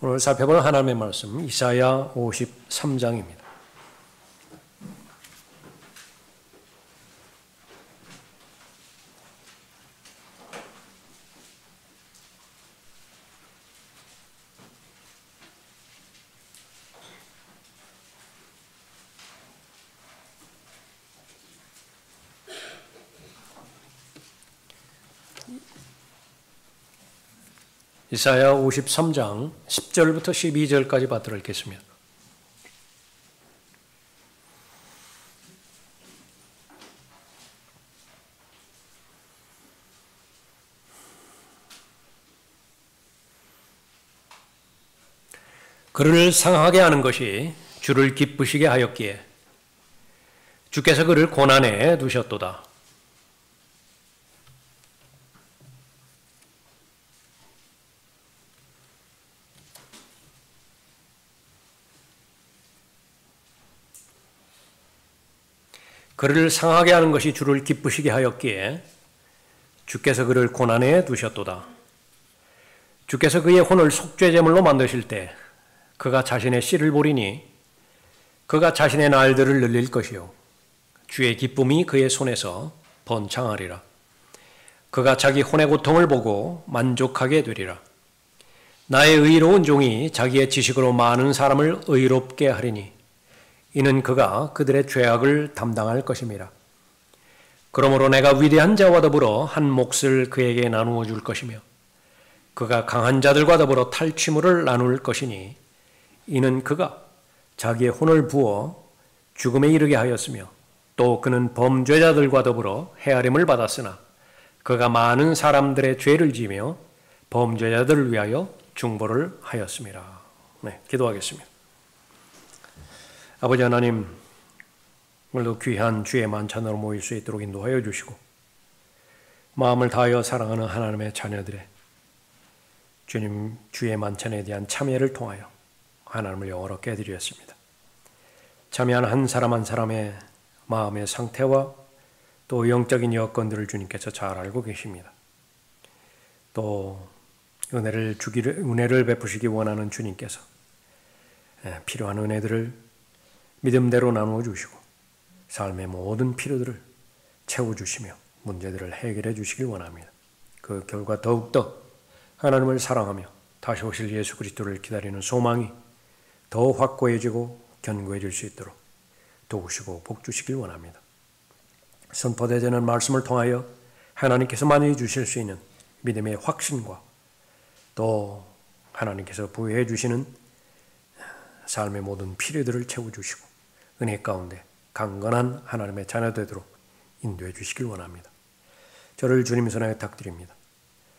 오늘 살펴볼 하나님의 말씀 이사야 53장입니다. 이사야 53장 10절부터 12절까지 받들어 읽겠습니다. 그를 상하게 하는 것이 주를 기쁘시게 하였기에 주께서 그를 고난에 두셨도다. 그를 상하게 하는 것이 주를 기쁘시게 하였기에 주께서 그를 고난에 두셨도다. 주께서 그의 혼을 속죄제물로 만드실 때 그가 자신의 씨를 보리니 그가 자신의 날들을 늘릴 것이요 주의 기쁨이 그의 손에서 번창하리라. 그가 자기 혼의 고통을 보고 만족하게 되리라. 나의 의로운 종이 자기의 지식으로 많은 사람을 의롭게 하리니 이는 그가 그들의 죄악을 담당할 것임이라. 그러므로 내가 위대한 자와 더불어 한 몫을 그에게 나누어 줄 것이며 그가 강한 자들과 더불어 탈취물을 나눌 것이니 이는 그가 자기의 혼을 부어 죽음에 이르게 하였으며 또 그는 범죄자들과 더불어 헤아림을 받았으나 그가 많은 사람들의 죄를 지며 범죄자들을 위하여 중보를 하였음이라. 네, 기도하겠습니다. 아버지 하나님, 오늘도 귀한 주의 만찬으로 모일 수 있도록 인도하여 주시고 마음을 다하여 사랑하는 하나님의 자녀들의 주님 주의 만찬에 대한 참여를 통하여 하나님을 영원롭게 해드렸습니다. 참여한 한 사람 한 사람의 마음의 상태와 또 영적인 여건들을 주님께서 잘 알고 계십니다. 또 은혜를 베푸시기 원하는 주님께서 필요한 은혜들을 믿음대로 나누어 주시고 삶의 모든 필요들을 채워주시며 문제들을 해결해 주시길 원합니다. 그 결과 더욱더 하나님을 사랑하며 다시 오실 예수 그리스도를 기다리는 소망이 더 확고해지고 견고해질 수 있도록 도우시고 복주시길 원합니다. 선포되는 말씀을 통하여 하나님께서 많이 주실 수 있는 믿음의 확신과 또 하나님께서 부여해 주시는 삶의 모든 필요들을 채워주시고 은혜 가운데 강건한 하나님의 자녀 되도록 인도해 주시길 원합니다. 저를 주님 손에 부탁드립니다.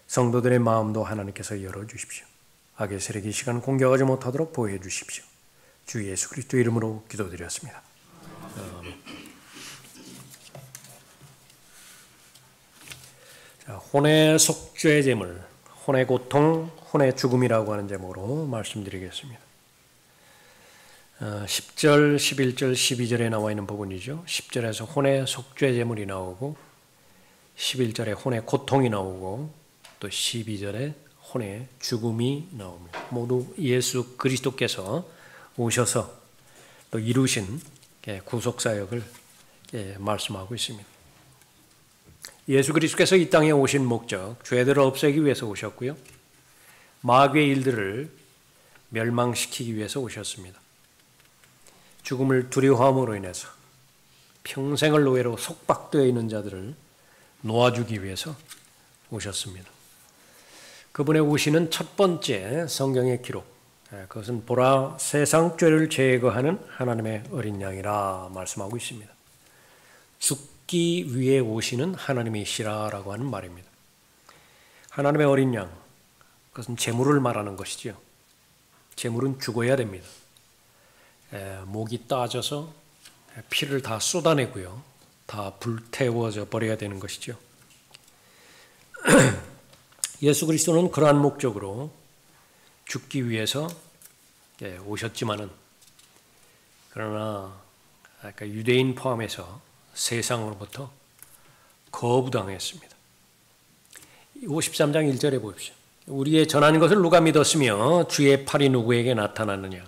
성도들의 마음도 하나님께서 열어주십시오. 악의 세력이 시간 공격하지 못하도록 보호해 주십시오. 주 예수 그리스도 이름으로 기도드렸습니다. 자, 혼의 속죄제물, 혼의 고통, 혼의 죽음이라고 하는 제목으로 말씀드리겠습니다. 10절, 11절, 12절에 나와 있는 부분이죠. 10절에서 혼의 속죄제물이 나오고 11절에 혼의 고통이 나오고 또 12절에 혼의 죽음이 나옵니다. 모두 예수 그리스도께서 오셔서 또 이루신 구속사역을 말씀하고 있습니다. 예수 그리스도께서 이 땅에 오신 목적, 죄들을 없애기 위해서 오셨고요. 마귀의 일들을 멸망시키기 위해서 오셨습니다. 죽음을 두려워함으로 인해서 평생을 노예로 속박되어 있는 자들을 놓아주기 위해서 오셨습니다. 그분의 오시는 첫 번째 성경의 기록, 그것은 보라 세상 죄를 제거하는 하나님의 어린 양이라 말씀하고 있습니다. 죽기 위해 오시는 하나님이시라라고 하는 말입니다. 하나님의 어린 양, 그것은 제물을 말하는 것이죠. 제물은 죽어야 됩니다. 목이 따져서 피를 다 쏟아내고요. 다 불태워져 버려야 되는 것이죠. 예수 그리스도는 그러한 목적으로 죽기 위해서 오셨지만은 그러나 유대인 포함해서 세상으로부터 거부당했습니다. 53장 1절에 보십시오. 우리의 전한 것을 누가 믿었으며 주의 팔이 누구에게 나타났느냐.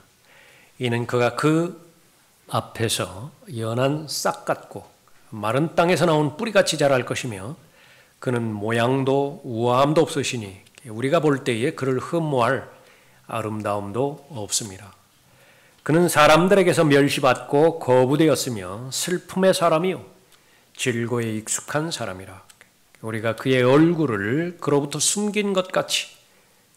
이는 그가 그 앞에서 연한 싹 같고 마른 땅에서 나온 뿌리같이 자랄 것이며 그는 모양도 우아함도 없으시니 우리가 볼 때에 그를 흠모할 아름다움도 없습니다. 그는 사람들에게서 멸시받고 거부되었으며 슬픔의 사람이요 질고에 익숙한 사람이라. 우리가 그의 얼굴을 그로부터 숨긴 것 같이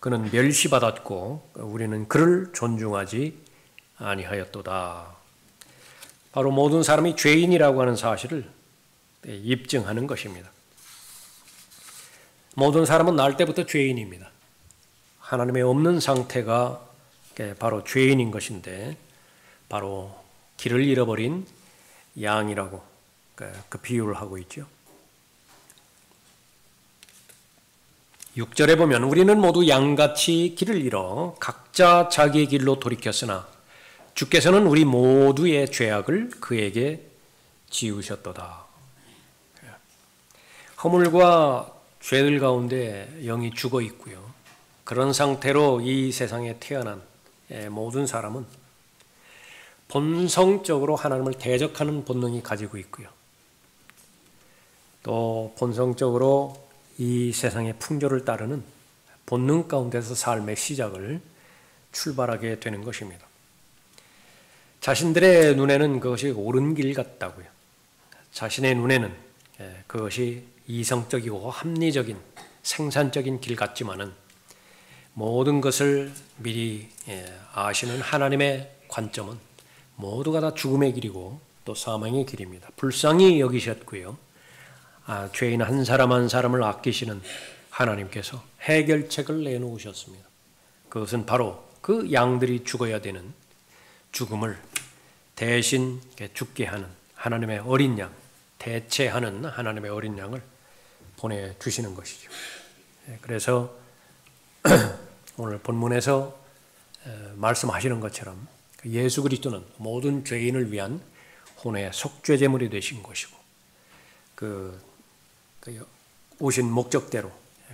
그는 멸시받았고 우리는 그를 존중하지 아니하였도다. 바로 모든 사람이 죄인이라고 하는 사실을 입증하는 것입니다. 모든 사람은 날 때부터 죄인입니다. 하나님의 없는 상태가 바로 죄인인 것인데 바로 길을 잃어버린 양이라고 그 비유를 하고 있죠. 6절에 보면 우리는 모두 양같이 길을 잃어 각자 자기의 길로 돌이켰으나 주께서는 우리 모두의 죄악을 그에게 지우셨도다. 허물과 죄들 가운데 영이 죽어 있고요. 그런 상태로 이 세상에 태어난 모든 사람은 본성적으로 하나님을 대적하는 본능이 가지고 있고요. 또 본성적으로 이 세상의 풍조를 따르는 본능 가운데서 삶의 시작을 출발하게 되는 것입니다. 자신들의 눈에는 그것이 옳은 길 같다고요. 자신의 눈에는 그것이 이성적이고 합리적인 생산적인 길 같지만은 모든 것을 미리 아시는 하나님의 관점은 모두가 다 죽음의 길이고 또 사망의 길입니다. 불쌍히 여기셨고요. 죄인 한 사람 한 사람을 아끼시는 하나님께서 해결책을 내놓으셨습니다. 그것은 바로 그 양들이 죽어야 되는 죽음을 대신 죽게 하는 하나님의 어린 양, 대체하는 하나님의 어린 양을 보내주시는 것이죠. 그래서 오늘 본문에서 말씀하시는 것처럼 예수 그리스도는 모든 죄인을 위한 혼의 속죄제물이 되신 것이고 오신 목적대로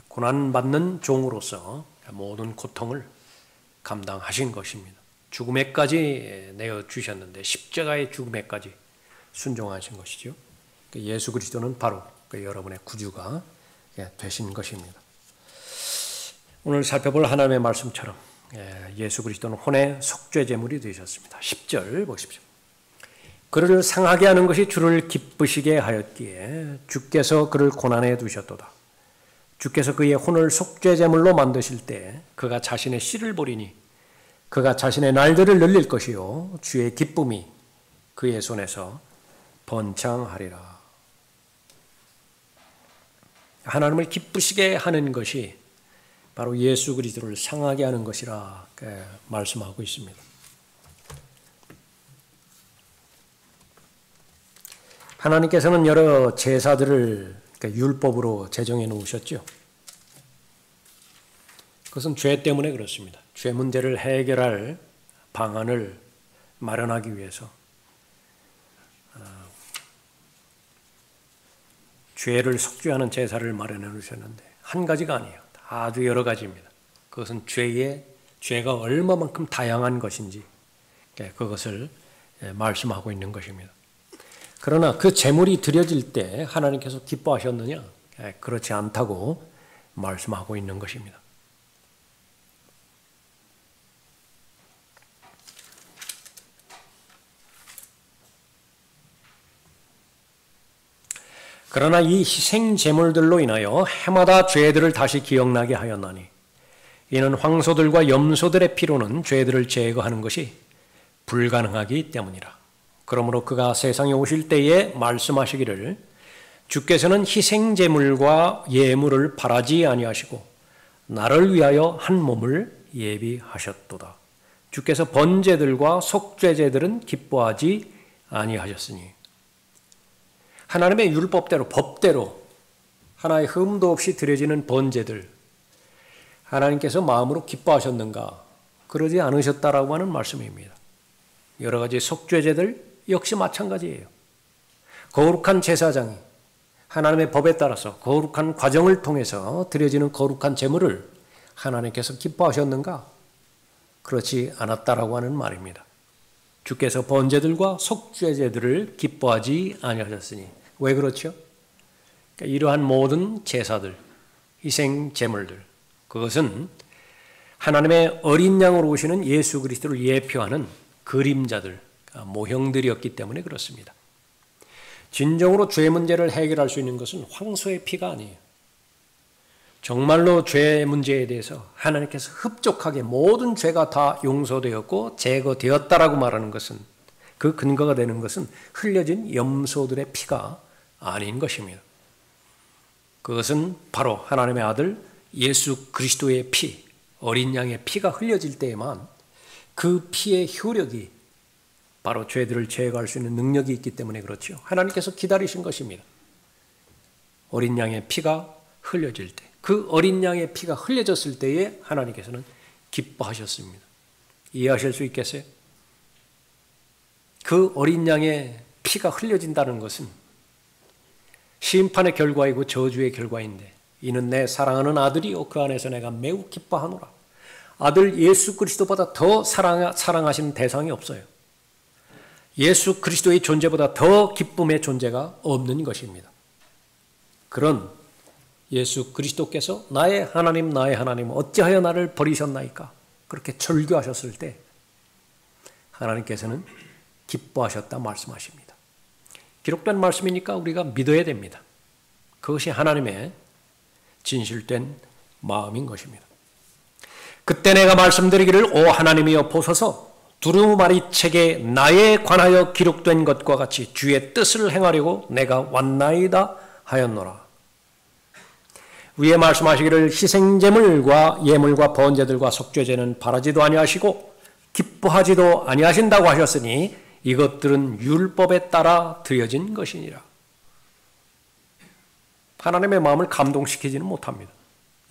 고난받는 종으로서 모든 고통을 감당하신 것입니다. 죽음에까지 내어주셨는데 십자가의 죽음에까지 순종하신 것이죠. 예수 그리스도는 바로 여러분의 구주가 되신 것입니다. 오늘 살펴볼 하나님의 말씀처럼 예수 그리스도는 혼의 속죄제물이 되셨습니다. 10절 보십시오. 그를 상하게 하는 것이 주를 기쁘시게 하였기에 주께서 그를 고난에 두셨도다. 주께서 그의 혼을 속죄제물로 만드실 때 그가 자신의 씨를 보리니 그가 자신의 날들을 늘릴 것이요 주의 기쁨이 그의 손에서 번창하리라. 하나님을 기쁘시게 하는 것이 바로 예수 그리스도를 상하게 하는 것이라 말씀하고 있습니다. 하나님께서는 여러 제사들을 율법으로 제정해 놓으셨죠. 그것은 죄 때문에 그렇습니다. 죄 문제를 해결할 방안을 마련하기 위해서 죄를 속죄하는 제사를 마련해 놓으셨는데 한 가지가 아니에요. 아주 여러 가지입니다. 그것은 죄가 얼마만큼 다양한 것인지 그것을 말씀하고 있는 것입니다. 그러나 그 제물이 드려질 때 하나님께서 기뻐하셨느냐? 그렇지 않다고 말씀하고 있는 것입니다. 그러나 이 희생 제물들로 인하여 해마다 죄들을 다시 기억나게 하였나니 이는 황소들과 염소들의 피로는 죄들을 제거하는 것이 불가능하기 때문이라. 그러므로 그가 세상에 오실 때에 말씀하시기를 주께서는 희생 제물과 예물을 바라지 아니하시고 나를 위하여 한 몸을 예비하셨도다. 주께서 번제들과 속죄제들은 기뻐하지 아니하셨으니 하나님의 율법대로 법대로 하나의 흠도 없이 드려지는 번제들 하나님께서 마음으로 기뻐하셨는가? 그러지 않으셨다라고 하는 말씀입니다. 여러 가지 속죄제들 역시 마찬가지예요. 거룩한 제사장이 하나님의 법에 따라서 거룩한 과정을 통해서 드려지는 거룩한 제물을 하나님께서 기뻐하셨는가? 그렇지 않았다라고 하는 말입니다. 주께서 번제들과 속죄제들을 기뻐하지 아니하셨으니. 왜 그렇죠? 그러니까 이러한 모든 제사들, 희생 제물들, 그것은 하나님의 어린 양으로 오시는 예수 그리스도를 예표하는 그림자들, 모형들이었기 때문에 그렇습니다. 진정으로 죄 문제를 해결할 수 있는 것은 황소의 피가 아니에요. 정말로 죄 문제에 대해서 하나님께서 흡족하게 모든 죄가 다 용서되었고 제거되었다라고 말하는 것은, 그 근거가 되는 것은 흘려진 염소들의 피가 아닌 것입니다. 그것은 바로 하나님의 아들 예수 그리스도의 피, 어린 양의 피가 흘려질 때에만 그 피의 효력이 바로 죄들을 제거할 수 있는 능력이 있기 때문에 그렇죠. 하나님께서 기다리신 것입니다. 어린 양의 피가 흘려질 때, 그 어린 양의 피가 흘려졌을 때에 하나님께서는 기뻐하셨습니다. 이해하실 수 있겠어요? 그 어린 양의 피가 흘려진다는 것은 심판의 결과이고 저주의 결과인데, 이는 내 사랑하는 아들이요 그 안에서 내가 매우 기뻐하노라. 아들 예수 그리스도보다 더 사랑하시는 대상이 없어요. 예수 그리스도의 존재보다 더 기쁨의 존재가 없는 것입니다. 그런 예수 그리스도께서 나의 하나님 어찌하여 나를 버리셨나이까? 그렇게 절규하셨을 때 하나님께서는 기뻐하셨다 말씀하십니다. 기록된 말씀이니까 우리가 믿어야 됩니다. 그것이 하나님의 진실된 마음인 것입니다. 그때 내가 말씀드리기를 오 하나님이여 보소서, 두루마리 책에 나에 관하여 기록된 것과 같이 주의 뜻을 행하려고 내가 왔나이다 하였노라. 위에 말씀하시기를 희생제물과 예물과 번제들과 속죄제는 바라지도 아니하시고 기뻐하지도 아니하신다고 하셨으니 이것들은 율법에 따라 드려진 것이니라. 하나님의 마음을 감동시키지는 못합니다.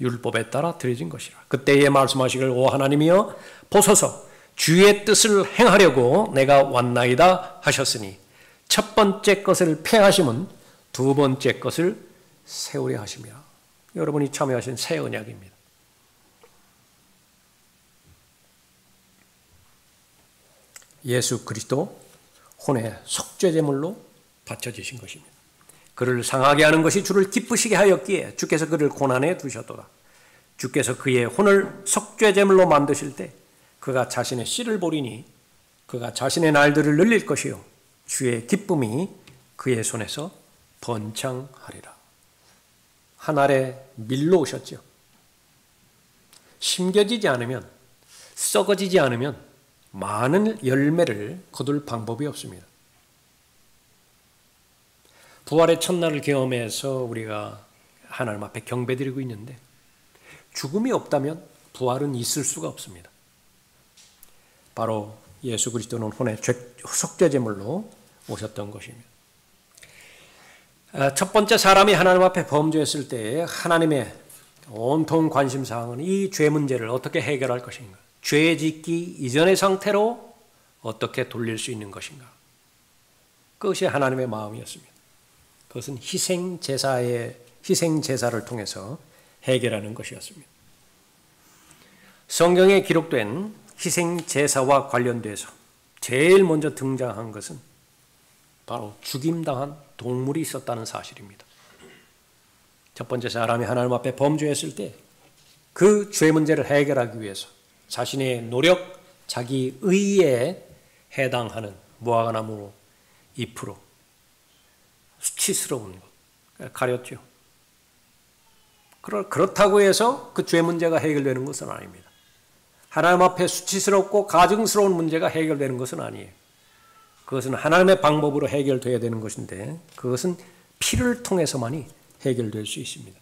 율법에 따라 드려진 것이라. 그때에 말씀하시기를 오 하나님이여 보소서, 주의 뜻을 행하려고 내가 왔나이다 하셨으니 첫 번째 것을 폐하심은 두 번째 것을 세우려 하심이라. 여러분이 참여하신 새 언약입니다. 예수 그리스도 혼의 속죄제물로 바쳐지신 것입니다. 그를 상하게 하는 것이 주를 기쁘시게 하였기에 주께서 그를 고난에 두셨도다. 주께서 그의 혼을 속죄제물로 만드실 때 그가 자신의 씨를 보리니 그가 자신의 날들을 늘릴 것이요 주의 기쁨이 그의 손에서 번창하리라. 한 알에 밀로 오셨죠. 심겨지지 않으면, 썩어지지 않으면 많은 열매를 거둘 방법이 없습니다. 부활의 첫날을 경험해서 우리가 하나님 앞에 경배드리고 있는데 죽음이 없다면 부활은 있을 수가 없습니다. 바로 예수 그리스도는 혼의 속죄제물로 오셨던 것입니다. 첫 번째 사람이 하나님 앞에 범죄했을 때 하나님의 온통 관심사항은 이 죄 문제를 어떻게 해결할 것인가, 죄 짓기 이전의 상태로 어떻게 돌릴 수 있는 것인가, 그것이 하나님의 마음이었습니다. 그것은 희생제사를 통해서 해결하는 것이었습니다. 성경에 기록된 희생제사와 관련돼서 제일 먼저 등장한 것은 바로 죽임당한 동물이 있었다는 사실입니다. 첫 번째 사람이 하나님 앞에 범죄했을 때 그 죄 문제를 해결하기 위해서 자신의 노력, 자기 의에 해당하는 무화과나무 잎으로 수치스러운 것 가렸죠. 그렇다고 해서 그 죄 문제가 해결되는 것은 아닙니다. 하나님 앞에 수치스럽고 가증스러운 문제가 해결되는 것은 아니에요. 그것은 하나님의 방법으로 해결돼야 되는 것인데 그것은 피를 통해서만이 해결될 수 있습니다.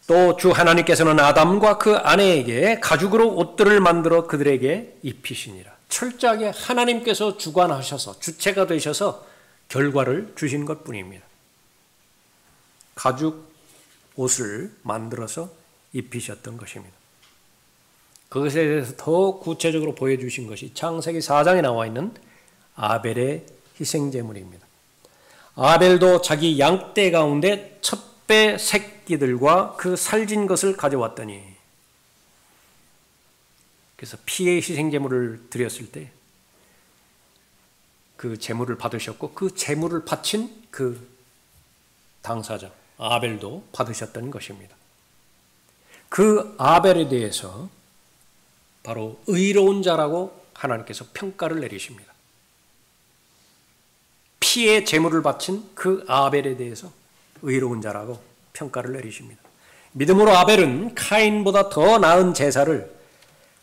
또 주 하나님께서는 아담과 그 아내에게 가죽으로 옷들을 만들어 그들에게 입히시니라. 철저하게 하나님께서 주관하셔서 주체가 되셔서 결과를 주신 것뿐입니다. 가죽 옷을 만들어서 입히셨던 것입니다. 그것에 대해서 더 구체적으로 보여주신 것이 창세기 4장에 나와 있는 아벨의 희생제물입니다. 아벨도 자기 양떼 가운데 첫 배 새끼들과 그 살진 것을 가져왔더니, 그래서 피의 희생제물을 드렸을 때 그 제물을 받으셨고, 그 제물을 바친 그 당사자 아벨도 받으셨던 것입니다. 그 아벨에 대해서 바로 의로운 자라고 하나님께서 평가를 내리십니다. 피의 제물을 바친 그 아벨에 대해서 의로운 자라고 평가를 내리십니다. 믿음으로 아벨은 카인보다 더 나은 제사를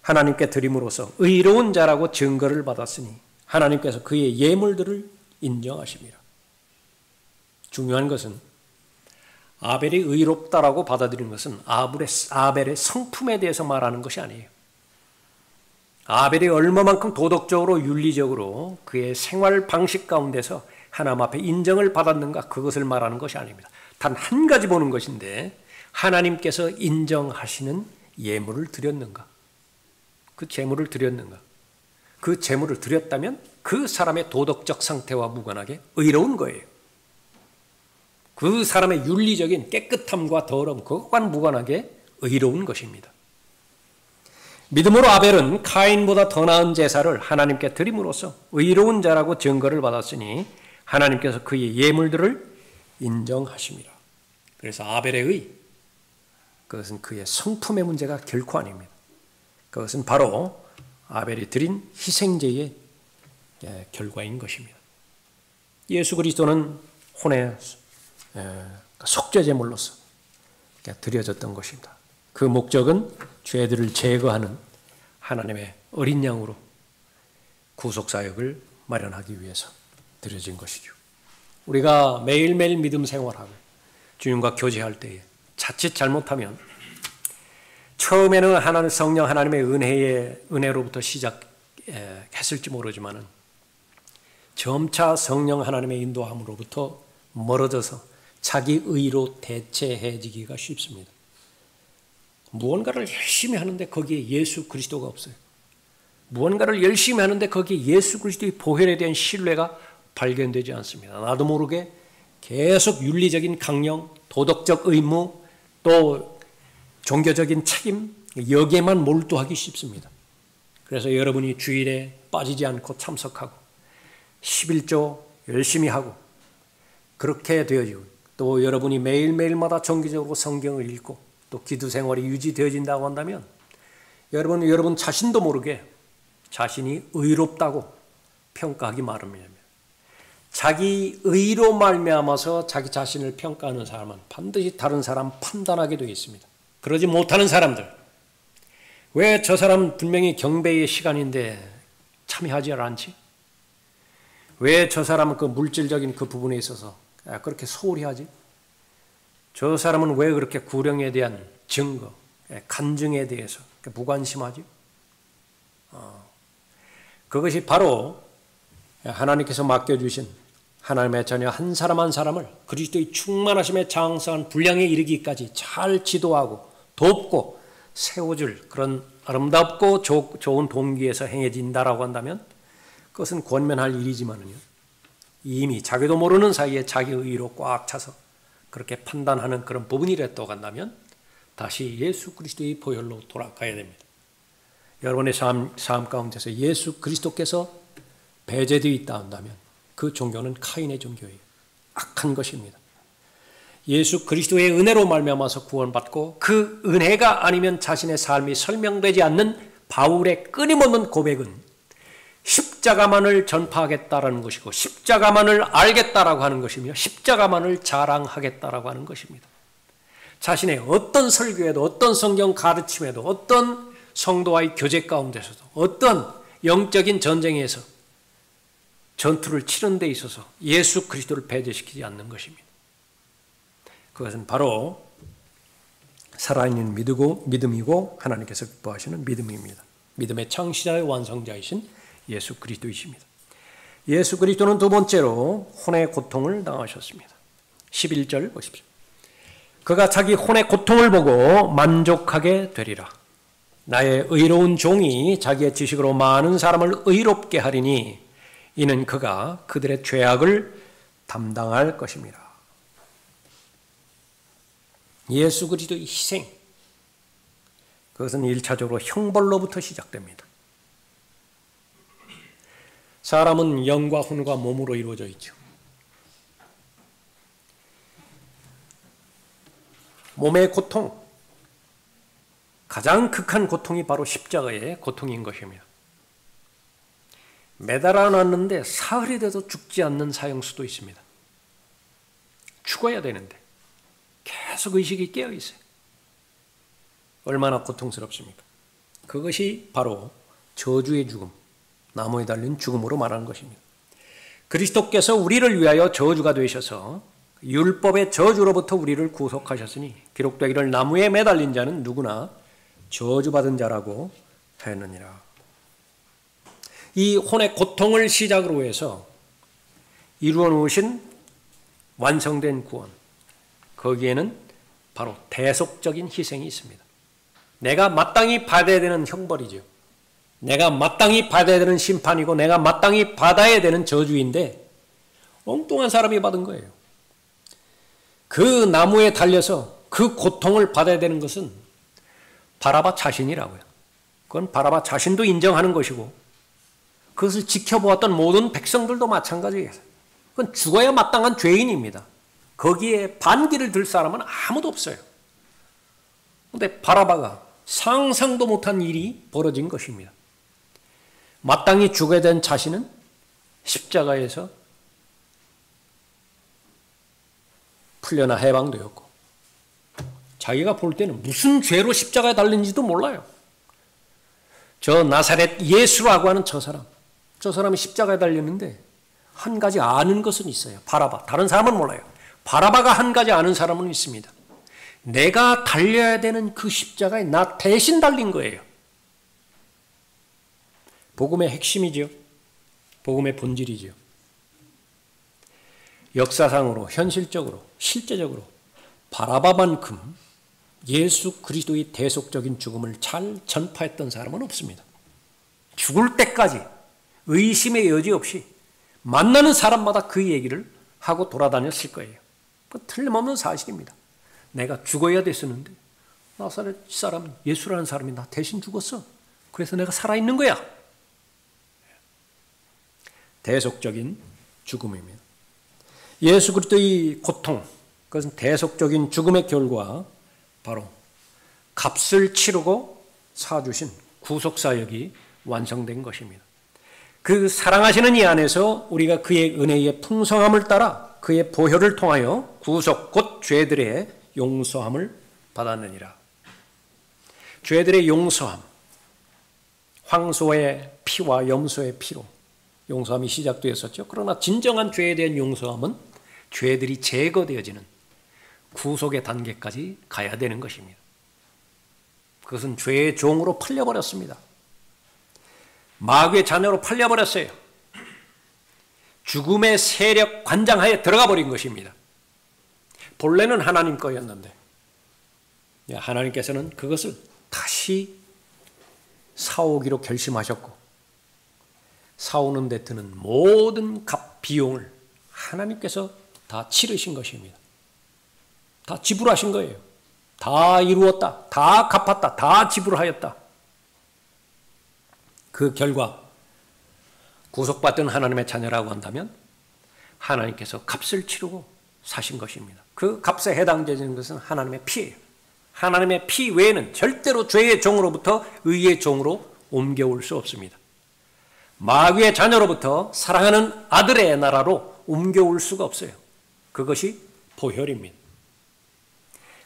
하나님께 드림으로써 의로운 자라고 증거를 받았으니 하나님께서 그의 예물들을 인정하십니다. 중요한 것은 아벨이 의롭다라고 받아들이는 것은 아벨의 성품에 대해서 말하는 것이 아니에요. 아벨이 얼마만큼 도덕적으로 윤리적으로 그의 생활 방식 가운데서 하나님 앞에 인정을 받았는가, 그것을 말하는 것이 아닙니다. 단 한 가지 보는 것인데, 하나님께서 인정하시는 예물을 드렸는가, 그 제물을 드렸는가. 그 제물을 드렸다면 그 사람의 도덕적 상태와 무관하게 의로운 거예요. 그 사람의 윤리적인 깨끗함과 더러움, 그것과는 무관하게 의로운 것입니다. 믿음으로 아벨은 카인보다 더 나은 제사를 하나님께 드림으로써 의로운 자라고 증거를 받았으니 하나님께서 그의 예물들을 인정하십니다. 그래서 아벨의 의, 그것은 그의 성품의 문제가 결코 아닙니다. 그것은 바로 아벨이 드린 희생제의 결과인 것입니다. 예수 그리스도는 혼의 속죄제물로서 드려졌던 것입니다. 그 목적은 죄들을 제거하는 하나님의 어린 양으로 구속사역을 마련하기 위해서 드려진 것이죠. 우리가 매일매일 믿음 생활하고 주님과 교제할 때에 자칫 잘못하면 처음에는 하나님 성령 하나님의 은혜로부터 시작했을지 모르지만은 점차 성령 하나님의 인도함으로부터 멀어져서 자기 의로 대체해지기가 쉽습니다. 무언가를 열심히 하는데 거기에 예수 그리스도가 없어요. 무언가를 열심히 하는데 거기에 예수 그리스도의 보혈에 대한 신뢰가 발견되지 않습니다. 나도 모르게 계속 윤리적인 강령, 도덕적 의무, 또 종교적인 책임, 여기에만 몰두하기 쉽습니다. 그래서 여러분이 주일에 빠지지 않고 참석하고 11조 열심히 하고 그렇게 되어지고, 또 여러분이 매일매일마다 정기적으로 성경을 읽고 또 기도 생활이 유지되어진다고 한다면 여러분 자신도 모르게 자신이 의롭다고 평가하기 마련입니다. 자기 의로 말미암아서 자기 자신을 평가하는 사람은 반드시 다른 사람 판단하게 되어 있습니다. 그러지 못하는 사람들, 왜 저 사람은 분명히 경배의 시간인데 참여하지 않지? 왜 저 사람은 그 물질적인 그 부분에 있어서 그렇게 소홀히 하지? 저 사람은 왜 그렇게 구령에 대한 증거, 간증에 대해서 무관심하지? 그것이 바로 하나님께서 맡겨주신 하나님의 자녀 한 사람 한 사람을 그리스도의 충만하심에 장성한 분량에 이르기까지 잘 지도하고 돕고 세워줄 그런 아름답고 좋은 동기에서 행해진다라고 한다면 그것은 권면할 일이지만은요, 이미 자기도 모르는 사이에 자기 의로 꽉 차서 그렇게 판단하는 그런 부분이라도 간다면 다시 예수 그리스도의 보혈로 돌아가야 됩니다. 여러분의 삶 가운데서 예수 그리스도께서 배제되어 있다 한다면 그 종교는 카인의 종교예요. 악한 것입니다. 예수 그리스도의 은혜로 말미암아서 구원받고 그 은혜가 아니면 자신의 삶이 설명되지 않는 바울의 끊임없는 고백은 십자가만을 전파하겠다라는 것이고 십자가만을 알겠다라고 하는 것이며 십자가만을 자랑하겠다라고 하는 것입니다. 자신의 어떤 설교에도 어떤 성경 가르침에도 어떤 성도와의 교제 가운데서도 어떤 영적인 전쟁에서 전투를 치는 데 있어서 예수 그리스도를 배제시키지 않는 것입니다. 그것은 바로 살아있는 믿음이고 하나님께서 기뻐하시는 믿음입니다. 믿음의 창시자의 완성자이신 예수 그리스도이십니다. 예수 그리스도는 두 번째로 혼의 고통을 당하셨습니다. 11절 보십시오. 그가 자기 혼의 고통을 보고 만족하게 되리라. 나의 의로운 종이 자기의 지식으로 많은 사람을 의롭게 하리니 이는 그가 그들의 죄악을 담당할 것입니다. 예수 그리스도의 희생, 그것은 1차적으로 형벌로부터 시작됩니다. 사람은 영과 혼과 몸으로 이루어져 있죠. 몸의 고통, 가장 극한 고통이 바로 십자가의 고통인 것입니다. 매달아 놨는데 사흘이 돼도 죽지 않는 사형수도 있습니다. 죽어야 되는데 계속 의식이 깨어 있어요. 얼마나 고통스럽습니까? 그것이 바로 저주의 죽음, 나무에 달린 죽음으로 말하는 것입니다. 그리스도께서 우리를 위하여 저주가 되셔서 율법의 저주로부터 우리를 구속하셨으니 기록되기를 나무에 매달린 자는 누구나 저주받은 자라고 하였느니라. 이 혼의 고통을 시작으로 해서 이루어 놓으신 완성된 구원, 거기에는 바로 대속적인 희생이 있습니다. 내가 마땅히 받아야 되는 형벌이죠. 내가 마땅히 받아야 되는 심판이고 내가 마땅히 받아야 되는 저주인데 엉뚱한 사람이 받은 거예요. 그 나무에 달려서 그 고통을 받아야 되는 것은 바라바 자신이라고요. 그건 바라바 자신도 인정하는 것이고 그것을 지켜보았던 모든 백성들도 마찬가지예요. 그건 죽어야 마땅한 죄인입니다. 거기에 반기를 들 사람은 아무도 없어요. 그런데 바라바가 상상도 못한 일이 벌어진 것입니다. 마땅히 죽어야 된 자신은 십자가에서 풀려나 해방되었고 자기가 볼 때는 무슨 죄로 십자가에 달린지도 몰라요. 저 나사렛 예수라고 하는 저 사람이 십자가에 달렸는데 한 가지 아는 것은 있어요. 바라바. 다른 사람은 몰라요. 바라바가 한 가지 아는 사람은 있습니다. 내가 달려야 되는 그 십자가에 나 대신 달린 거예요. 복음의 핵심이죠. 복음의 본질이죠. 역사상으로, 현실적으로, 실제적으로 바라바만큼 예수 그리스도의 대속적인 죽음을 잘 전파했던 사람은 없습니다. 죽을 때까지 의심의 여지 없이 만나는 사람마다 그 얘기를 하고 돌아다녔을 거예요. 틀림없는 사실입니다. 내가 죽어야 됐었는데 나사렛 사람, 예수라는 사람이 나 대신 죽었어. 그래서 내가 살아있는 거야. 대속적인 죽음입니다. 예수 그리스도의 고통, 그것은 대속적인 죽음의 결과 바로 값을 치르고 사주신 구속사역이 완성된 것입니다. 그 사랑하시는 이 안에서 우리가 그의 은혜의 풍성함을 따라 그의 보혈을 통하여 구속 곧 죄들의 용서함을 받았느니라. 죄들의 용서함, 황소의 피와 염소의 피로 용서함이 시작되었었죠. 그러나 진정한 죄에 대한 용서함은 죄들이 제거되어지는 구속의 단계까지 가야 되는 것입니다. 그것은 죄의 종으로 팔려버렸습니다. 마귀의 자녀로 팔려버렸어요. 죽음의 세력 관장하에 들어가 버린 것입니다. 본래는 하나님 거였는데 하나님께서는 그것을 다시 사오기로 결심하셨고 사오는 데 드는 모든 값 비용을 하나님께서 다 치르신 것입니다. 다 지불하신 거예요. 다 이루었다. 다 갚았다. 다 지불하였다. 그 결과 구속받던 하나님의 자녀라고 한다면 하나님께서 값을 치르고 사신 것입니다. 그 값에 해당되는 것은 하나님의 피예요. 하나님의 피 외에는 절대로 죄의 종으로부터 의의 종으로 옮겨올 수 없습니다. 마귀의 자녀로부터 사랑하는 아들의 나라로 옮겨올 수가 없어요. 그것이 보혈입니다.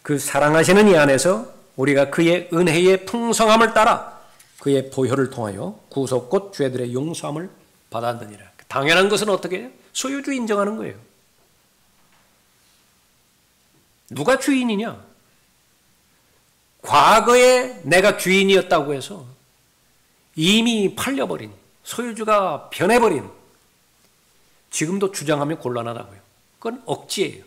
그 사랑하시는 이 안에서 우리가 그의 은혜의 풍성함을 따라 그의 보혈을 통하여 구속 곧 죄들의 용서함을 받았느니라. 당연한 것은 어떻게 해요? 소유주 인정하는 거예요. 누가 주인이냐? 과거에 내가 주인이었다고 해서 이미 팔려버린 소유주가 변해버린 지금도 주장하면 곤란하다고요. 그건 억지예요.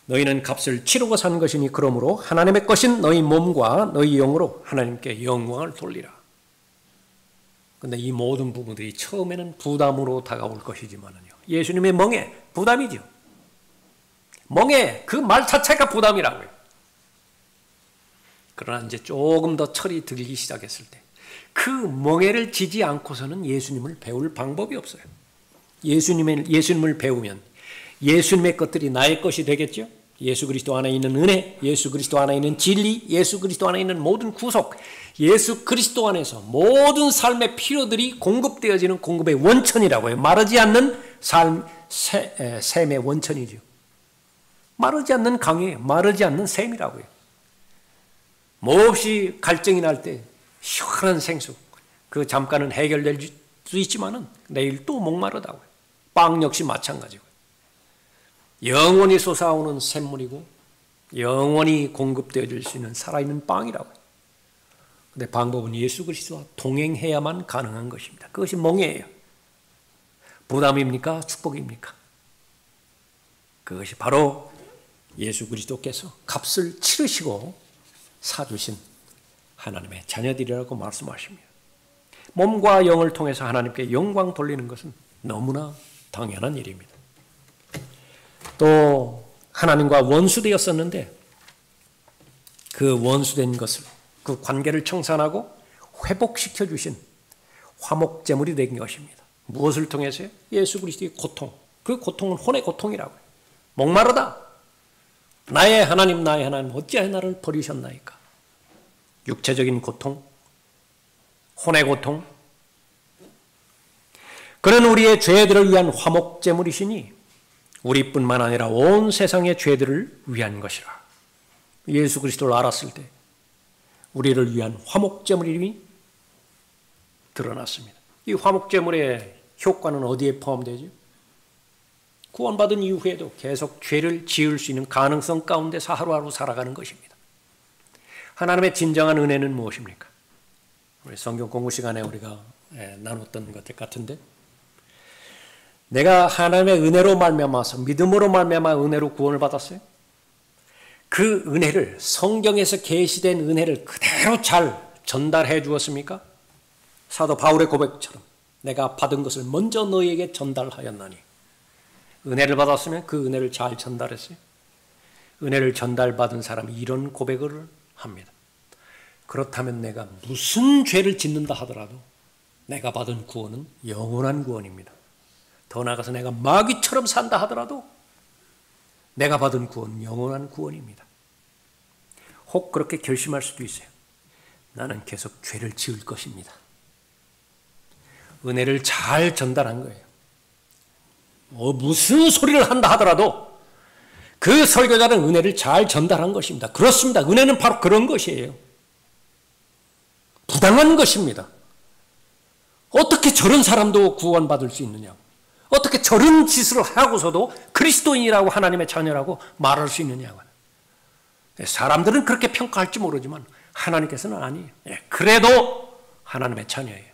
너희는 값을 치르고 산 것이니 그러므로 하나님의 것인 너희 몸과 너희 영으로 하나님께 영광을 돌리라. 그런데 이 모든 부분들이 처음에는 부담으로 다가올 것이지만요. 예수님의 멍에 부담이죠. 멍에 그 말 자체가 부담이라고요. 그러나 이제 조금 더 철이 들기 시작했을 때 그 멍에를 지지 않고서는 예수님을 배울 방법이 없어요. 예수님을 배우면 예수님의 것들이 나의 것이 되겠죠. 예수 그리스도 안에 있는 은혜, 예수 그리스도 안에 있는 진리, 예수 그리스도 안에 있는 모든 구속, 예수 그리스도 안에서 모든 삶의 필요들이 공급되어지는 공급의 원천이라고 해요. 마르지 않는 샘의 원천이죠. 마르지 않는 강이에요. 마르지 않는 샘이라고요. 몹시 갈증이 날 때 시원한 생수, 그 잠깐은 해결될 수 있지만은 내일 또 목마르다고요. 빵 역시 마찬가지고요. 영원히 솟아오는 샘물이고 영원히 공급되어질 수 있는 살아있는 빵이라고요. 근데 방법은 예수 그리스도와 동행해야만 가능한 것입니다. 그것이 멍에예요. 부담입니까? 축복입니까? 그것이 바로 예수 그리스도께서 값을 치르시고 사주신 하나님의 자녀들이라고 말씀하십니다. 몸과 영을 통해서 하나님께 영광 돌리는 것은 너무나 당연한 일입니다. 또 하나님과 원수되었었는데 그 원수된 것을, 그 관계를 청산하고 회복시켜 주신 화목제물이 된 것입니다. 무엇을 통해서요? 예수 그리스도의 고통. 그 고통은 혼의 고통이라고요. 목마르다. 나의 하나님 어찌하여 나를 버리셨나이까. 육체적인 고통, 혼의 고통. 그런 우리의 죄들을 위한 화목제물이시니 우리뿐만 아니라 온 세상의 죄들을 위한 것이라. 예수 그리스도를 알았을 때 우리를 위한 화목제물이 드러났습니다. 이 화목제물의 효과는 어디에 포함되죠? 구원받은 이후에도 계속 죄를 지을 수 있는 가능성 가운데서 하루하루 살아가는 것입니다. 하나님의 진정한 은혜는 무엇입니까? 우리 성경 공부 시간에 우리가 나눴던 것들 같은데, 내가 하나님의 은혜로 말미암아서 믿음으로 말미암아 은혜로 구원을 받았어요. 그 은혜를, 성경에서 계시된 은혜를 그대로 잘 전달해 주었습니까? 사도 바울의 고백처럼 내가 받은 것을 먼저 너희에게 전달하였나니. 은혜를 받았으면 그 은혜를 잘 전달했어요. 은혜를 전달받은 사람이 이런 고백을 합니다. 그렇다면 내가 무슨 죄를 짓는다 하더라도 내가 받은 구원은 영원한 구원입니다. 더 나아가서 내가 마귀처럼 산다 하더라도 내가 받은 구원은 영원한 구원입니다. 혹 그렇게 결심할 수도 있어요. 나는 계속 죄를 지을 것입니다. 은혜를 잘 전달한 거예요. 무슨 소리를 한다 하더라도 그 설교자는 은혜를 잘 전달한 것입니다. 그렇습니다. 은혜는 바로 그런 것이에요. 부당한 것입니다. 어떻게 저런 사람도 구원받을 수 있느냐? 어떻게 저런 짓을 하고서도 그리스도인이라고 하나님의 자녀라고 말할 수 있느냐고. 사람들은 그렇게 평가할지 모르지만 하나님께서는 아니에요. 그래도 하나님의 자녀예요.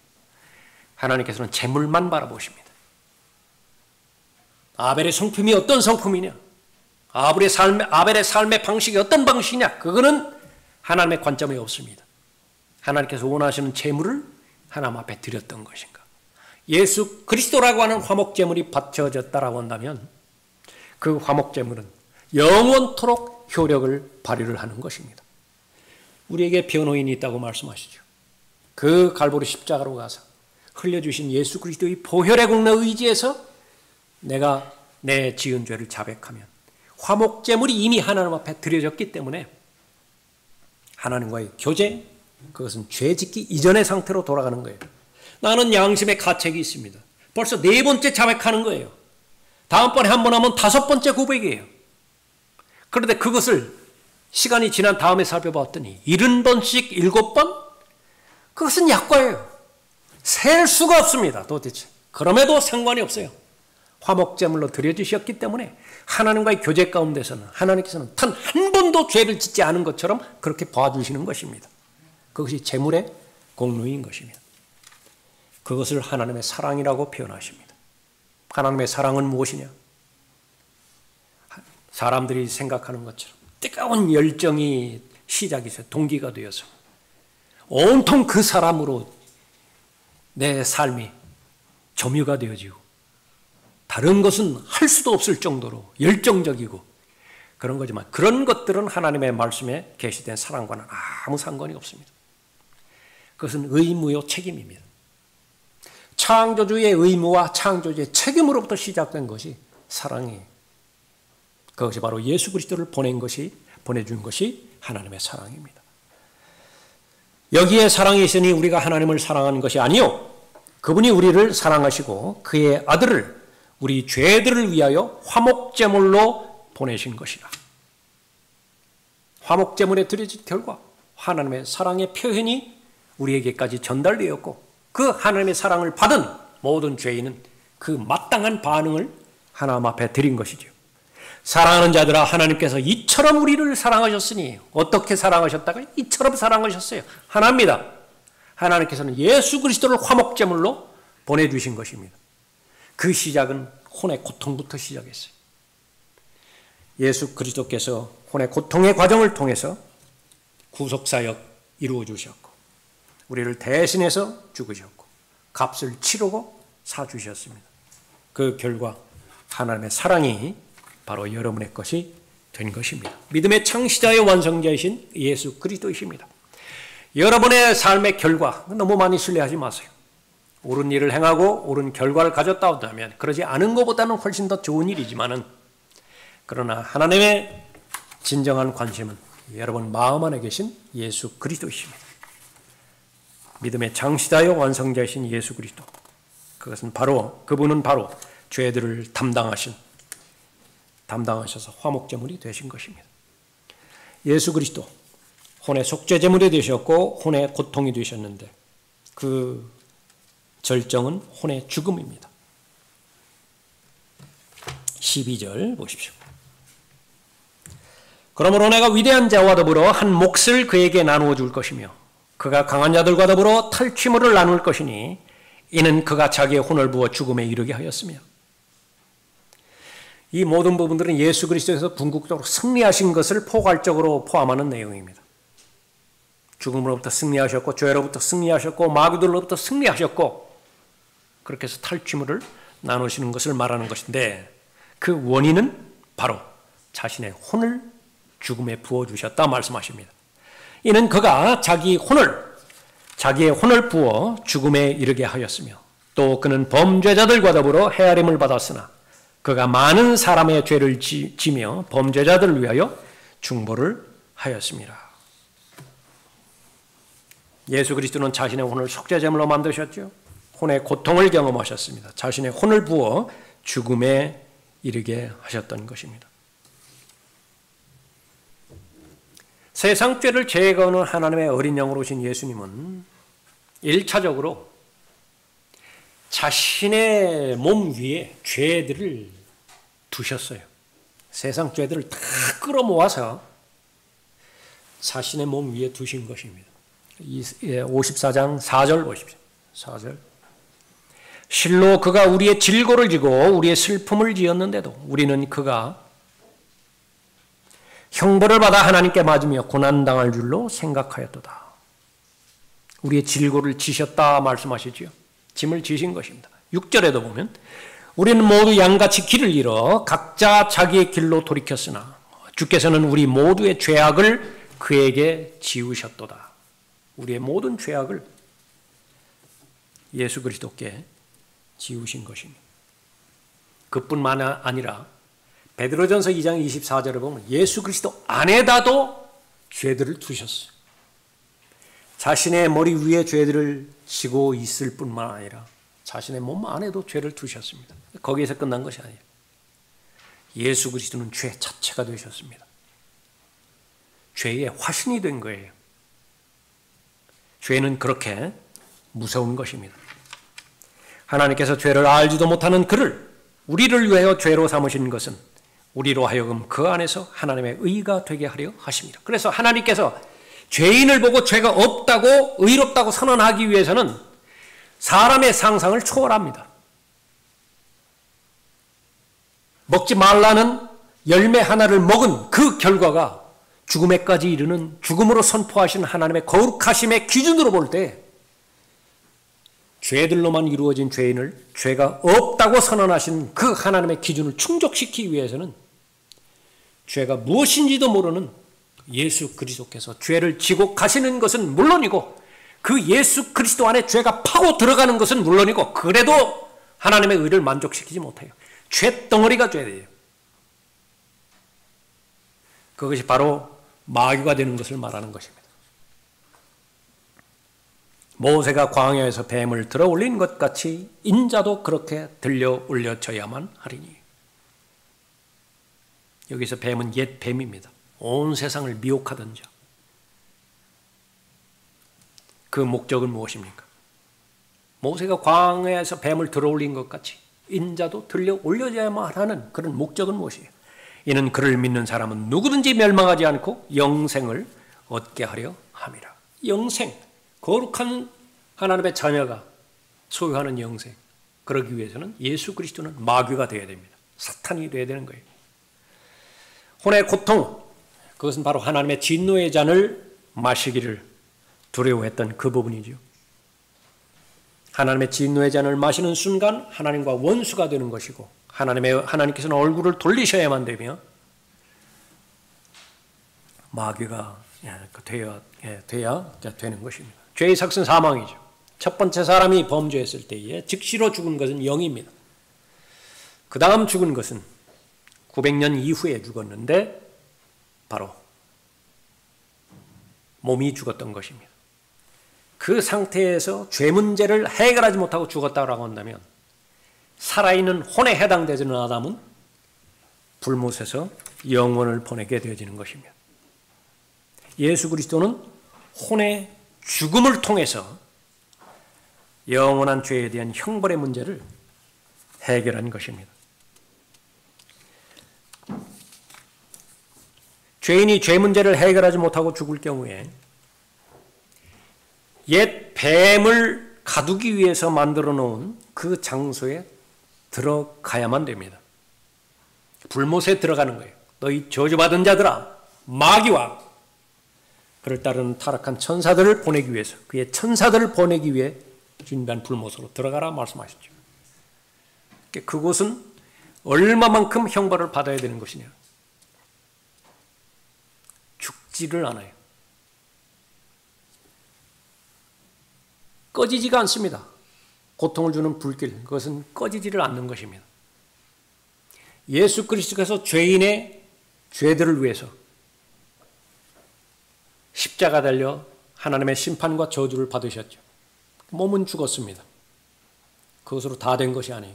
하나님께서는 재물만 바라보십니다. 아벨의 성품이 어떤 성품이냐? 아벨의 삶의 방식이 어떤 방식이냐? 그거는 하나님의 관점에 없습니다. 하나님께서 원하시는 재물을 하나님 앞에 드렸던 것인가? 예수 그리스도라고 하는 화목제물이 바쳐졌다라고 한다면 그 화목제물은 영원토록 효력을 발휘를 하는 것입니다. 우리에게 변호인이 있다고 말씀하시죠. 그 갈보리 십자가로 가서 흘려주신 예수 그리스도의 보혈의 공로 의지에서 내가 내 지은 죄를 자백하면 화목제물이 이미 하나님 앞에 드려졌기 때문에 하나님과의 교제, 그것은 죄 짓기 이전의 상태로 돌아가는 거예요. 나는 양심의 가책이 있습니다. 벌써 4번째 자백하는 거예요. 다음번에 한 번 하면 5번째 고백이에요. 그런데 그것을 시간이 지난 다음에 살펴봤더니 70번씩 7번? 그것은 약과예요. 셀 수가 없습니다. 도대체. 그럼에도 상관이 없어요. 화목제물로 드려주셨기 때문에 하나님과의 교제 가운데서는 하나님께서는 단 한 번도 죄를 짓지 않은 것처럼 그렇게 봐주시는 것입니다. 그것이 제물의 공로인 것입니다. 그것을 하나님의 사랑이라고 표현하십니다. 하나님의 사랑은 무엇이냐? 사람들이 생각하는 것처럼 뜨거운 열정이 시작이 돼서 동기가 되어서 온통 그 사람으로 내 삶이 점유가 되어지고 다른 것은 할 수도 없을 정도로 열정적이고 그런 거지만 그런 것들은 하나님의 말씀에 계시된 사랑과는 아무 상관이 없습니다. 그것은 의무요 책임입니다. 창조주의 의무와 창조주의 책임으로부터 시작된 것이 사랑이에요. 그것이 바로 예수 그리스도를 보내준 것이 하나님의 사랑입니다. 여기에 사랑이 있으니 우리가 하나님을 사랑하는 것이 아니요 그분이 우리를 사랑하시고 그의 아들을 우리 죄들을 위하여 화목제물로 보내신 것이라. 화목제물에 드려진 결과 하나님의 사랑의 표현이 우리에게까지 전달되었고 그 하나님의 사랑을 받은 모든 죄인은 그 마땅한 반응을 하나님 앞에 드린 것이죠. 사랑하는 자들아 하나님께서 이처럼 우리를 사랑하셨으니 어떻게 사랑하셨다가 이처럼 사랑하셨어요. 하나입니다. 하나님께서는 예수 그리스도를 화목제물로 보내주신 것입니다. 그 시작은 혼의 고통부터 시작했어요. 예수 그리스도께서 혼의 고통의 과정을 통해서 구속사역 이루어 주셨고 우리를 대신해서 죽으셨고 값을 치르고 사주셨습니다. 그 결과 하나님의 사랑이 바로 여러분의 것이 된 것입니다. 믿음의 창시자의 완성자이신 예수 그리스도이십니다. 여러분의 삶의 결과 너무 많이 신뢰하지 마세요. 옳은 일을 행하고 옳은 결과를 가졌다 한다면 그러지 않은 것보다는 훨씬 더 좋은 일이지만은 그러나 하나님의 진정한 관심은 여러분 마음 안에 계신 예수 그리스도이십니다. 믿음의 창시자요 완성자이신 예수 그리스도. 그분은 바로 죄들을 담당하셔서 화목제물이 되신 것입니다. 예수 그리스도 혼의 속죄제물이 되셨고 혼의 고통이 되셨는데 그 절정은 혼의 죽음입니다. 12절 보십시오. 그러므로 내가 위대한 자와 더불어 한 몫을 그에게 나누어 줄 것이며 그가 강한 자들과 더불어 탈취물을 나눌 것이니 이는 그가 자기의 혼을 부어 죽음에 이르게 하였으며. 이 모든 부분들은 예수 그리스도에서 궁극적으로 승리하신 것을 포괄적으로 포함하는 내용입니다. 죽음으로부터 승리하셨고 죄로부터 승리하셨고 마귀들로부터 승리하셨고 그렇게 해서 탈취물을 나누시는 것을 말하는 것인데 그 원인은 바로 자신의 혼을 죽음에 부어주셨다 말씀하십니다. 이는 그가 자기의 혼을 부어 죽음에 이르게 하였으며 또 그는 범죄자들과 더불어 헤아림을 받았으나 그가 많은 사람의 죄를 지며 범죄자들을 위하여 중보를 하였습니다. 예수 그리스도는 자신의 혼을 속죄제물로 만드셨죠. 혼의 고통을 경험하셨습니다. 자신의 혼을 부어 죽음에 이르게 하셨던 것입니다. 세상 죄를 제거하는 하나님의 어린 양으로 오신 예수님은 1차적으로 자신의 몸 위에 죄들을 두셨어요. 세상 죄들을 다 끌어모아서 자신의 몸 위에 두신 것입니다. 54장 4절 보십시오. 4절. 실로 그가 우리의 질고를 지고 우리의 슬픔을 지었는데도 우리는 그가 형벌을 받아 하나님께 맞으며 고난당할 줄로 생각하였도다. 우리의 질고를 지셨다 말씀하시죠. 짐을 지신 것입니다. 6절에도 보면 우리는 모두 양같이 길을 잃어 각자 자기의 길로 돌이켰으나 주께서는 우리 모두의 죄악을 그에게 지우셨도다. 우리의 모든 죄악을 예수 그리스도께 지우신 것입니다. 그뿐만 아니라 베드로전서 2장 24절에 보면 예수 그리스도 안에다도 죄들을 두셨어요. 자신의 머리 위에 죄들을 지고 있을 뿐만 아니라 자신의 몸 안에도 죄를 두셨습니다. 거기에서 끝난 것이 아니에요. 예수 그리스도는 죄 자체가 되셨습니다. 죄의 화신이 된 거예요. 죄는 그렇게 무서운 것입니다. 하나님께서 죄를 알지도 못하는 그를 우리를 위하여 죄로 삼으신 것은 우리로 하여금 그 안에서 하나님의 의가 되게 하려 하십니다. 그래서 하나님께서 죄인을 보고 죄가 없다고 의롭다고 선언하기 위해서는 사람의 상상을 초월합니다. 먹지 말라는 열매 하나를 먹은 그 결과가 죽음에까지 이르는 죽음으로 선포하신 하나님의 거룩하심의 기준으로 볼 때 죄들로만 이루어진 죄인을 죄가 없다고 선언하신 그 하나님의 기준을 충족시키기 위해서는 죄가 무엇인지도 모르는 예수 그리스도께서 죄를 지고 가시는 것은 물론이고 그 예수 그리스도 안에 죄가 파고 들어가는 것은 물론이고 그래도 하나님의 의를 만족시키지 못해요. 죄덩어리가 죄예요. 그것이 바로 마귀가 되는 것을 말하는 것입니다. 모세가 광야에서 뱀을 들어 올린 것 같이 인자도 그렇게 들려 올려져야만 하리니. 여기서 뱀은 옛 뱀입니다. 온 세상을 미혹하던 자. 그 목적은 무엇입니까? 모세가 광야에서 뱀을 들어 올린 것 같이 인자도 들려 올려져야만 하는 그런 목적은 무엇이에요? 이는 그를 믿는 사람은 누구든지 멸망하지 않고 영생을 얻게 하려 함이라. 영생, 거룩한 하나님의 자녀가 소유하는 영생, 그러기 위해서는 예수 그리스도는 마귀가 되어야 됩니다. 사탄이 되어야 되는 거예요. 혼의 고통, 그것은 바로 하나님의 진노의 잔을 마시기를 두려워했던 그 부분이죠. 하나님의 진노의 잔을 마시는 순간 하나님과 원수가 되는 것이고 하나님께서는 얼굴을 돌리셔야만 되며 마귀가 돼야 되는 것입니다. 죄의 삭은 사망이죠. 첫 번째 사람이 범죄했을 때에 즉시로 죽은 것은 영입니다. 그 다음 죽은 것은 900년 이후에 죽었는데 바로 몸이 죽었던 것입니다. 그 상태에서 죄 문제를 해결하지 못하고 죽었다고 한다면 살아있는 혼에 해당되지는 아담은 불못에서 영원을 보내게 되어지는 것입니다. 예수 그리스도는 혼의 죽음을 통해서 영원한 죄에 대한 형벌의 문제를 해결한 것입니다. 죄인이 죄 문제를 해결하지 못하고 죽을 경우에 옛 뱀을 가두기 위해서 만들어 놓은 그 장소에 들어가야만 됩니다. 불못에 들어가는 거예요. 너희 저주받은 자들아, 마귀와 그를 따르는 타락한 천사들을 보내기 위해서, 그의 천사들을 보내기 위해 준비한 불못으로 들어가라 말씀하셨죠. 그곳은 얼마만큼 형벌을 받아야 되는 것이냐? 죽지를 않아요. 꺼지지가 않습니다. 고통을 주는 불길, 그것은 꺼지지를 않는 것입니다. 예수 그리스도께서 죄인의 죄들을 위해서 십자가 달려 하나님의 심판과 저주를 받으셨죠. 몸은 죽었습니다. 그것으로 다 된 것이 아니에요.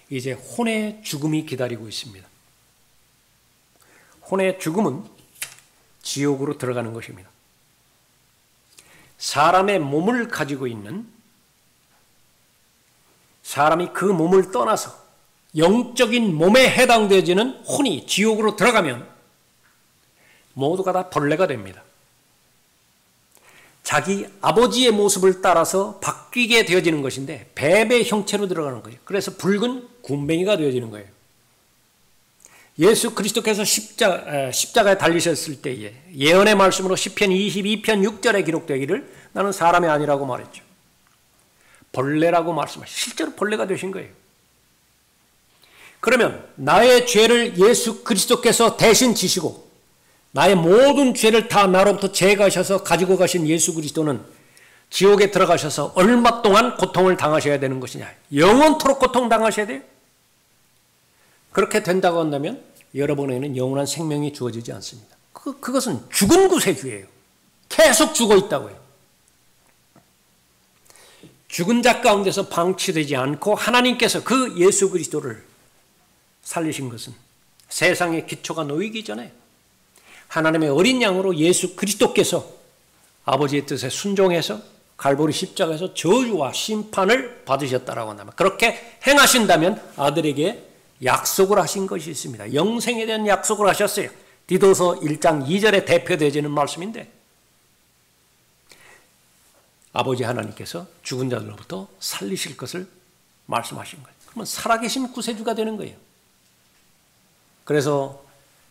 이제 혼의 죽음이 기다리고 있습니다. 혼의 죽음은 지옥으로 들어가는 것입니다. 사람의 몸을 가지고 있는 사람이 그 몸을 떠나서 영적인 몸에 해당되어지는 혼이 지옥으로 들어가면 모두가 다 벌레가 됩니다. 자기 아버지의 모습을 따라서 바뀌게 되어지는 것인데 뱀의 형체로 들어가는 거예요. 그래서 붉은 군뱅이가 되어지는 거예요. 예수 그리스도께서 십자가에 달리셨을 때에 예언의 말씀으로 시편 22편 6절에 기록되기를 나는 사람이 아니라고 말했죠. 벌레라고 말씀하셨어요. 실제로 벌레가 되신 거예요. 그러면 나의 죄를 예수 그리스도께서 대신 지시고 나의 모든 죄를 다 나로부터 제거하셔서 가지고 가신 예수 그리스도는 지옥에 들어가셔서 얼마 동안 고통을 당하셔야 되는 것이냐? 영원토록 고통당하셔야 돼요? 그렇게 된다고 한다면 여러분에게는 영원한 생명이 주어지지 않습니다. 그것은 죽은 구세주예요. 계속 죽어 있다고요. 죽은 자 가운데서 방치되지 않고 하나님께서 그 예수 그리스도를 살리신 것은 세상의 기초가 놓이기 전에 하나님의 어린 양으로 예수 그리스도께서 아버지의 뜻에 순종해서 갈보리 십자가에서 저주와 심판을 받으셨다라고 한다면 그렇게 행하신다면 아들에게 약속을 하신 것이 있습니다. 영생에 대한 약속을 하셨어요. 디도서 1장 2절에 대표되어지는 말씀인데 아버지 하나님께서 죽은 자들로부터 살리실 것을 말씀하신 거예요. 그러면 살아계신 구세주가 되는 거예요. 그래서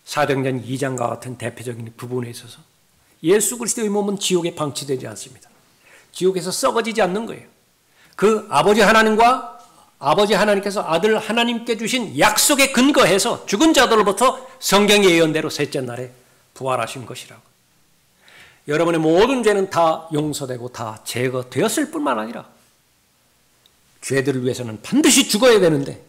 사도행전 2장과 같은 대표적인 부분에 있어서 예수 그리스도의 몸은 지옥에 방치되지 않습니다. 지옥에서 썩어지지 않는 거예요. 그 아버지 하나님과 아버지 하나님께서 아들 하나님께 주신 약속에 근거해서 죽은 자들로부터 성경의 예언대로 셋째 날에 부활하신 것이라고. 여러분의 모든 죄는 다 용서되고 다 제거되었을 뿐만 아니라 죄들을 위해서는 반드시 죽어야 되는데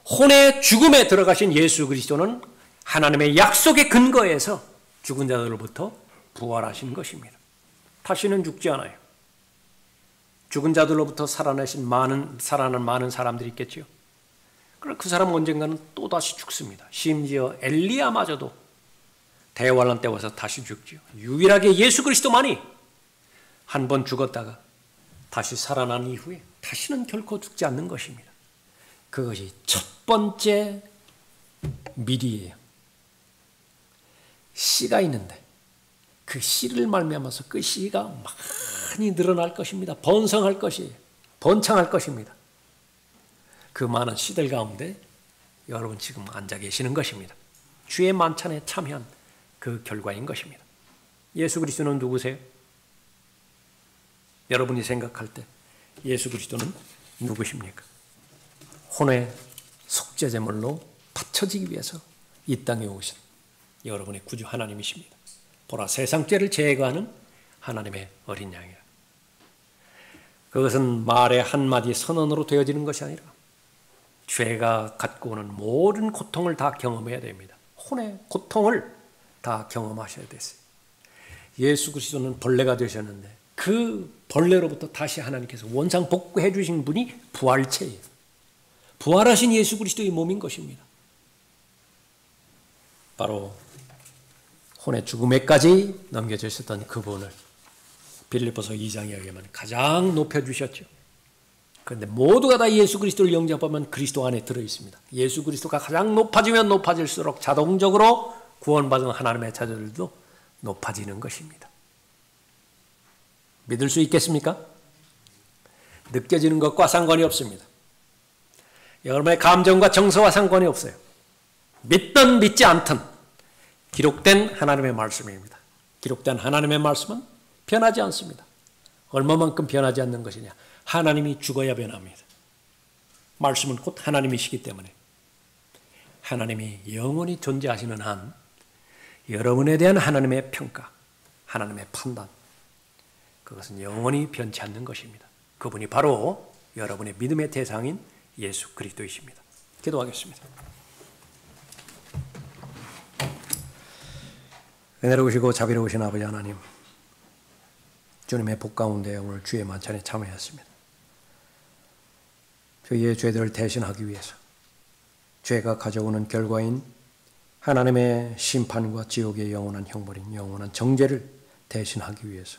혼의 죽음에 들어가신 예수 그리스도는 하나님의 약속에 근거해서 죽은 자들로부터 부활하신 것입니다. 다시는 죽지 않아요. 죽은 자들로부터 살아나는 많은 사람들이 있겠죠. 그러나 그 사람은 언젠가는 또다시 죽습니다. 심지어 엘리야마저도 대환란 때 와서 다시 죽죠. 유일하게 예수 그리스도만이 한 번 죽었다가 다시 살아난 이후에 다시는 결코 죽지 않는 것입니다. 그것이 첫 번째 미리예요. 씨가 있는데 그 씨를 말미암아서 그 씨가 많이 늘어날 것입니다. 번성할 것이에요. 번창할 것입니다. 그 많은 씨들 가운데 여러분 지금 앉아 계시는 것입니다. 주의 만찬에 참여한 그 결과인 것입니다. 예수 그리스도는 누구세요? 여러분이 생각할 때 예수 그리스도는 누구십니까? 혼의 속죄제물로 바쳐지기 위해서 이 땅에 오신 여러분의 구주 하나님이십니다. 보라, 세상 죄를 제거하는 하나님의 어린 양이라. 그것은 말의 한마디 선언으로 되어지는 것이 아니라 죄가 갖고 오는 모든 고통을 다 경험해야 됩니다. 혼의 고통을 다 경험하셔야 됐어요. 예수 그리스도는 벌레가 되셨는데 그 벌레로부터 다시 하나님께서 원상복구해 주신 분이 부활체예요. 부활하신 예수 그리스도의 몸인 것입니다. 바로 혼의 죽음에까지 넘겨주셨던 그분을 빌립보서 2장에 의하면 가장 높여주셨죠. 그런데 모두가 다 예수 그리스도를 영접하면 그리스도 안에 들어있습니다. 예수 그리스도가 가장 높아지면 높아질수록 자동적으로 구원받은 하나님의 자녀들도 높아지는 것입니다. 믿을 수 있겠습니까? 느껴지는 것과 상관이 없습니다. 여러분의 감정과 정서와 상관이 없어요. 믿든 믿지 않든 기록된 하나님의 말씀입니다. 기록된 하나님의 말씀은 변하지 않습니다. 얼마만큼 변하지 않는 것이냐? 하나님이 죽어야 변합니다. 말씀은 곧 하나님이시기 때문에 하나님이 영원히 존재하시는 한 여러분에 대한 하나님의 평가, 하나님의 판단, 그것은 영원히 변치 않는 것입니다. 그분이 바로 여러분의 믿음의 대상인 예수 그리스도이십니다. 기도하겠습니다. 은혜로우시고 자비로우신 아버지 하나님, 주님의 복 가운데 오늘 주의 만찬에 참여했습니다. 저희의 죄들을 대신하기 위해서 죄가 가져오는 결과인 하나님의 심판과 지옥의 영원한 형벌인 영원한 정죄를 대신하기 위해서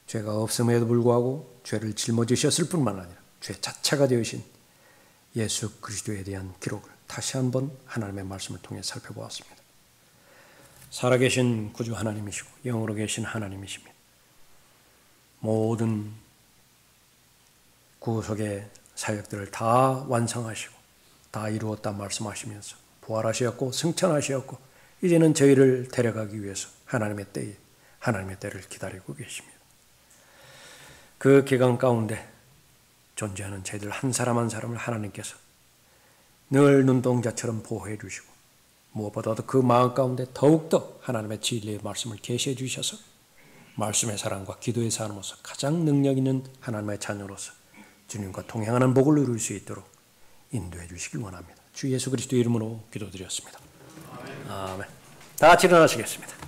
죄가 없음에도 불구하고 죄를 짊어지셨을 뿐만 아니라 죄 자체가 되으신 예수 그리스도에 대한 기록을 다시 한번 하나님의 말씀을 통해 살펴보았습니다. 살아계신 구주 하나님이시고 영으로 계신 하나님이십니다. 모든 구속의 사역들을 다 완성하시고 다 이루었다 말씀하시면서 부활하셨고 승천하셨고 이제는 저희를 데려가기 위해서 하나님의 때를 기다리고 계십니다. 그 기간 가운데 존재하는 저희들 한 사람 한 사람을 하나님께서 늘 눈동자처럼 보호해 주시고 무엇보다도 그 마음 가운데 더욱더 하나님의 진리의 말씀을 계시해 주셔서 말씀의 사랑과 기도의 삶으로서 가장 능력 있는 하나님의 자녀로서 주님과 동행하는 복을 누릴 수 있도록 인도해 주시길 원합니다. 주 예수 그리스도 이름으로 기도드렸습니다. 아멘. 다 같이 일어나시겠습니다.